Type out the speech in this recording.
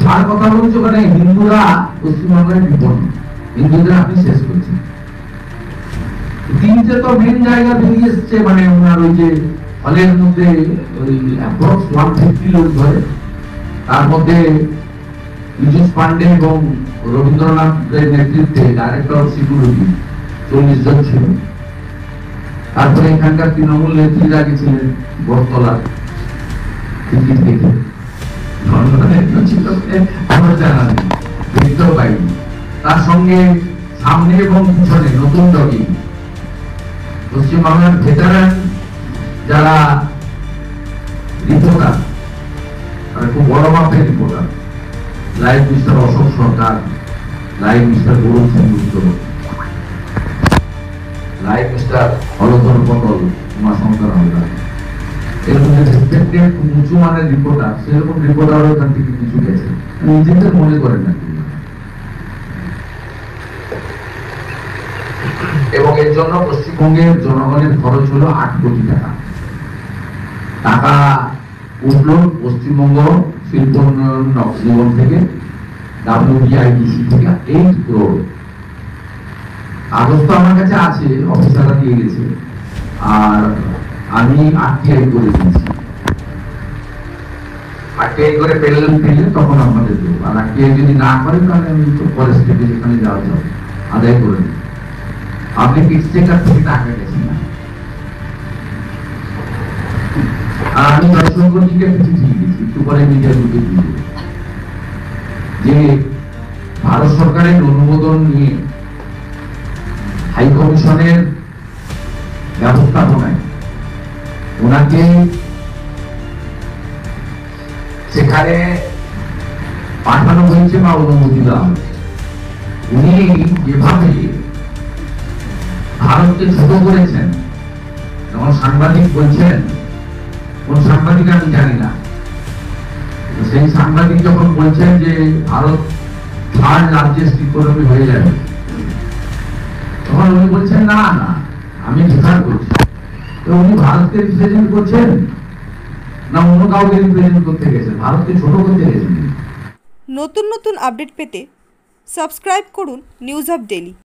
যার কথা বলছি ওখানে হিন্দুরা পশ্চিমবঙ্গের বিপন্ন, হিন্দুদের আপনি শেষ করছেন। তিনটে তো মেন জায়গা বেরিয়ে এসছে, মানে ওনার ওই যে হলের মধ্যে ওই অ্যাপ্রক্স 150 লোক ধরে, তার মধ্যে পীযূষ পান্ডে এবং রবীন্দ্রনাথের নেতৃত্বে ডাইরেক্টর অফ সিকিউরিটি 40 জন ছিল। তারপরে এখানকার তৃণমূল নেত্রীরা গেছিলেন বটতলার টিকিট কেটে, আমার জানা নেই, দেখতেও পাইনি। তার সঙ্গে সামনে এবং পিছনে নতুন ডগি পশ্চিমবাংলার ভেটারান যারা রিপোর্টার, খুব বড় মাপের রিপোর্টার, লাইভ মিস্টার অশোক সরকার, লাইভ মিস্টার গৌরব সেন গুপ্ত, লাইভ মিস্টার হলধর পটল, উমাশঙ্কর হালদার, এরকম রেসপেক্টেড উঁচু মানের রিপোর্টার, সেরকম রিপোর্টারও এখান থেকে কিছু গেছে, নিজেদের মনে করেন না। এবং এর জন্য পশ্চিমবঙ্গের জনগণের খরচ হলো 8 কোটি টাকা। টাকা উঠল পশ্চিমবঙ্গ শিল্প উন্নয়ন নবজীবন থেকে, WBIDC থেকে 8 crore। কাগজ তো আমার কাছে আছে, অফিসাররা দিয়ে গেছে, আর আমি RTI করে দিয়েছি। RTI করে পেলে তখন আমাদের দেবো, আর RTI যদি না করে তাহলে আমি তো ফরেস্টে যেখানে যাওয়া যাবে আদায় করে দেবো। আপনি এক্সচেঞ্জার থেকে টাকা গেছেন না। আর আমি দর্শককে চিঠি দিয়েছি, একটু পরে মিডিয়া গ্রুপে দিয়ে দেবো, যে ভারত সরকারের অনুমোদন নিয়ে হাই কমিশনের ব্যবস্থাপনায় ওনাকে সেখানে পাঠানো হয়েছে বা অনুমতি দেওয়া হয়েছে। উনি যেভাবে ভারতকে ছোট করেছেন, যেমন সাংবাদিক বলছেন, কোন সাংবাদিক আমি জানি না, সেই সাংবাদিক যখন বলছেন যে ভারত 3rd লার্জেস্ট ইকোনমি হয়ে যাবে, তখন উনি বলছেন না না আমি ডিফার করছি। তো উনি ভারতকে রিপ্রেজেন্ট করছেন না অন্য কাউকে রিপ্রেজেন্ট করতে গেছেন? ভারতকে ছোট করতে গেছেন। নতুন নতুন আপডেট পেতে সাবস্ক্রাইব করুন নিউজ আপ ডেইলি।